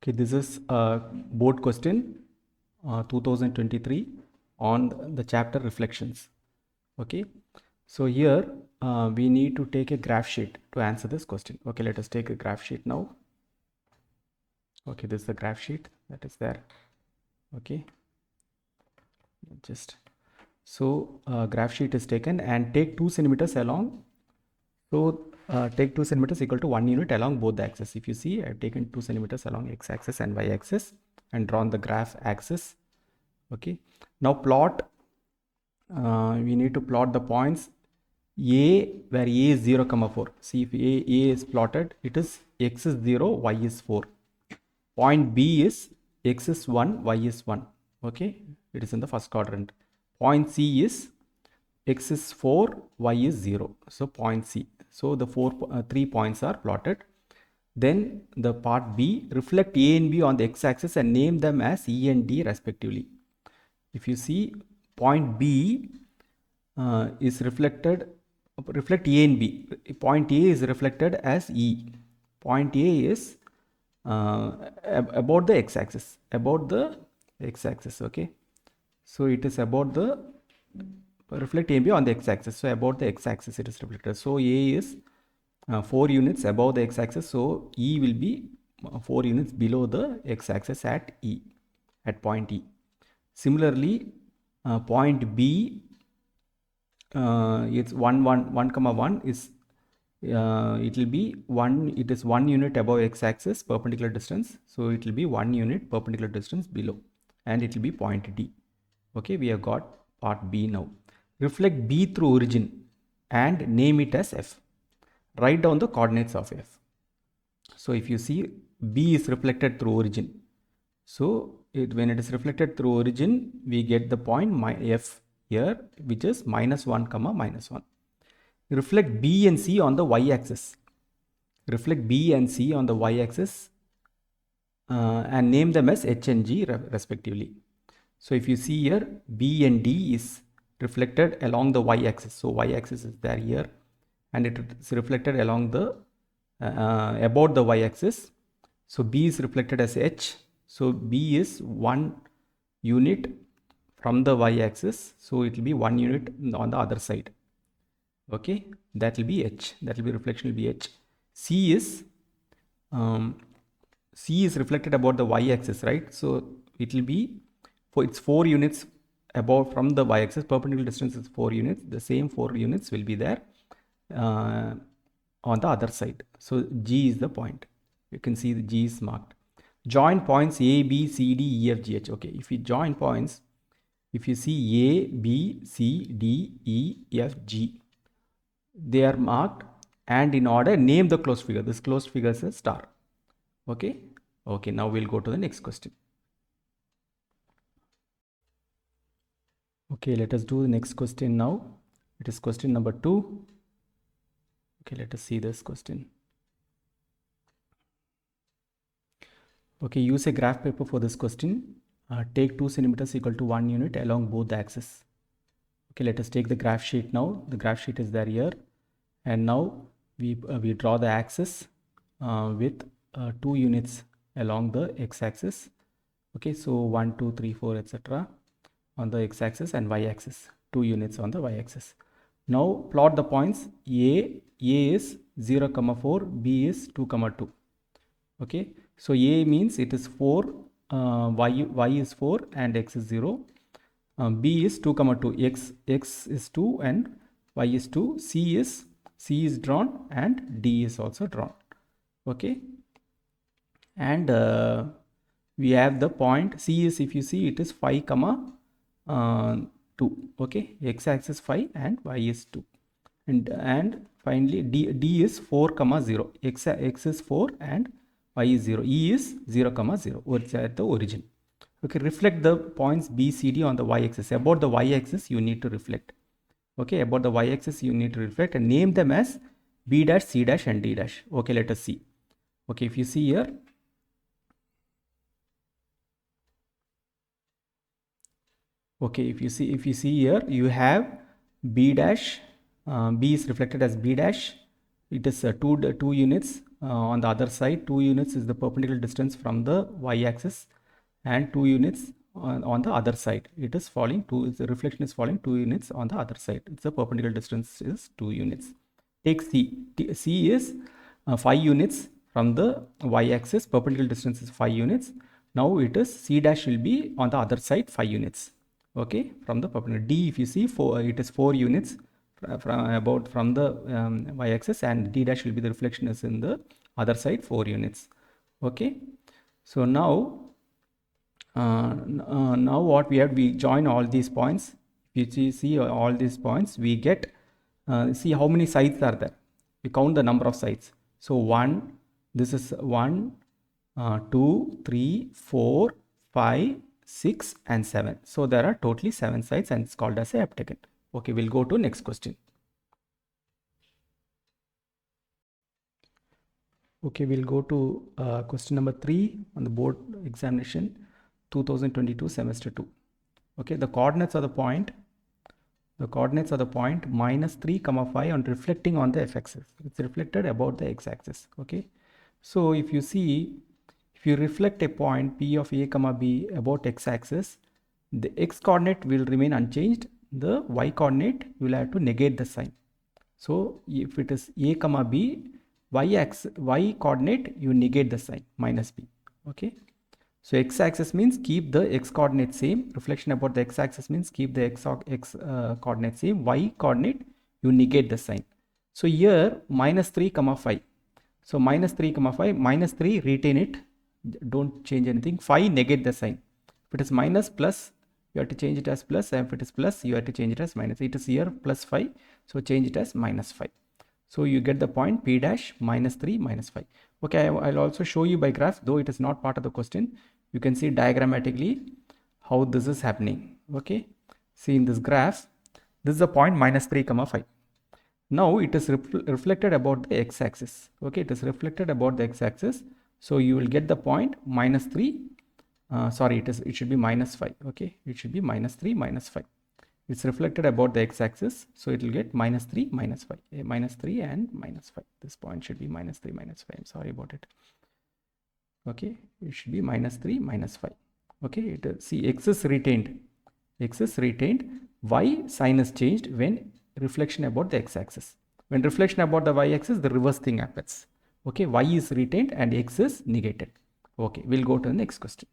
Okay, this is a board question 2023 on the chapter reflections. Okay, so here we need to take a graph sheet to answer this question. Okay, let us take a graph sheet now. Okay, this is the graph sheet that is there. Okay, just so graph sheet is taken and take 2 centimeters along. So take 2 centimeters equal to 1 unit along both the axes. If you see, I have taken 2 centimeters along x-axis and y-axis and drawn the graph axis. Okay, now plot. We need to plot the points A, where A is 0, 4. See, if A is plotted, it is x is 0, y is 4. Point B is x is 1, y is 1. Okay, it is in the first quadrant. Point C is x is 4, y is 0. So point C. So the 3 points are plotted. Then the part B, reflect A and B on the x-axis and name them as E and D respectively. If you see, point B is reflect A and B. Point A is reflected as E. Point A is about the x-axis. Okay, so it is about the reflect A and B on the x-axis. So about the x-axis it is reflected. So A is 4 units above the x-axis. So E will be 4 units below the x-axis at E, at point E. Similarly, point B, it's 1, is it will be 1. It is 1 unit above x-axis perpendicular distance. So it will be 1 unit perpendicular distance below, and it will be point D. Okay, we have got part B now. Reflect B through origin and name it as F. Write down the coordinates of F. So if you see, B is reflected through origin. So when it is reflected through origin, we get the point F here, which is -1, -1. Reflect B and C on the y-axis. Reflect B and C on the y-axis and name them as H and G respectively. So if you see here, B and D is reflected along the y-axis. So y-axis is there here, and it is reflected along the about the y-axis. So B is reflected as H. So B is 1 unit from the y-axis. So it will be 1 unit on the other side. Okay, that will be H. That will be reflection will be H. C is reflected about the y-axis, right? So it will be it's 4 units above from the y-axis. Perpendicular distance is 4 units. The same 4 units will be there on the other side. So G is the point. You can see the G is marked. Join points A, B, C, D, E, F, G, H. Okay, if you join points, if you see A, B, C, D, E, F, G, they are marked and in order. Name the closed figure. This closed figure is a star. Okay, okay, now we'll go to the next question. Okay, let us do the next question now. It is question number 2. Okay, let us see this question. Okay, use a graph paper for this question. Take 2 centimeters equal to 1 unit along both the axes. Okay, let us take the graph sheet now. The graph sheet is there here, and now we draw the axis with 2 units along the x-axis. Okay, so 1, 2, 3, 4, etc. on the x-axis and y-axis. 2 units on the y-axis. Now plot the points. A is 0, 4. B is 2, 2. Okay, so A means it is 4, y is 4 and x is 0. B is 2, 2. X is 2 and y is 2. C is drawn and D is also drawn. Okay, and we have the point C is, if you see, it is 5, 2. Okay, x-axis 5 and y is 2. And finally D is 4, 0. X is 4 and y is 0. E is 0, 0, or it's at the origin. Okay, reflect the points B, C, D on the y-axis. About the y-axis you need to reflect. Okay, about the y-axis you need to reflect and name them as B dash, C dash and D dash. Okay, let us see. Okay, if you see here, okay, if you see here, you have B dash. B is reflected as B dash. It is 2 units on the other side, 2 units is the perpendicular distance from the y-axis, and 2 units on the other side. It is falling, the reflection is falling 2 units on the other side. It's the perpendicular distance is 2 units. Take C. C is 5 units from the y-axis, perpendicular distance is 5 units. Now it is C dash will be on the other side 5 units. Okay, from the perpendicular. D, if you see, it is 4 units from the y-axis, and D dash will be the reflection is in the other side 4 units. Okay, so now now what we have, we join all these points. If you see all these points, we get see how many sides are there. We count the number of sides. So 1, this is 1, 2, 3, 4, 5, 6 and 7. So there are totally 7 sides, and it's called as a heptagon. Okay, we'll go to next question. Okay, we'll go to question number 3 on the board examination 2022 semester 2. Okay, the coordinates of the point minus 3 comma 5 on reflecting on the x-axis. It's reflected about the x-axis. Okay, so if you see, if you reflect a point P of A comma B about x-axis, the x coordinate will remain unchanged. The y coordinate, you will have to negate the sign. So if it is A comma B, y coordinate, you negate the sign minus B. Okay, so x-axis means keep the x coordinate same. Reflection about the x-axis means keep the x coordinate same. Y coordinate, you negate the sign. So here minus 3 comma 5. So minus 3 comma 5, minus 3 retain it, don't change anything. 5 negate the sign. If it is minus plus, you have to change it as plus, and if it is plus, you have to change it as minus. It is here plus 5, so change it as minus 5. So you get the point P dash minus 3 minus 5. Okay, I'll also show you by graph, though it is not part of the question. You can see diagrammatically how this is happening. Okay, see in this graph, this is the point minus 3 comma 5. Now it is reflected about the x-axis. Okay, it is reflected about the x-axis. So you will get the point minus 3. Sorry, it should be minus 5. Okay, it should be minus 3 minus 5. It's reflected about the x-axis, so it will get minus 3 minus 5. Minus 3 and minus 5. This point should be minus 3 minus 5. I'm sorry about it. Okay, it should be minus 3 minus 5. Okay, see, x is retained. X is retained. Y sign is changed when reflection about the x-axis. When reflection about the y-axis, the reverse thing happens. Okay, y is retained and x is negated. Okay, we'll go to the next question.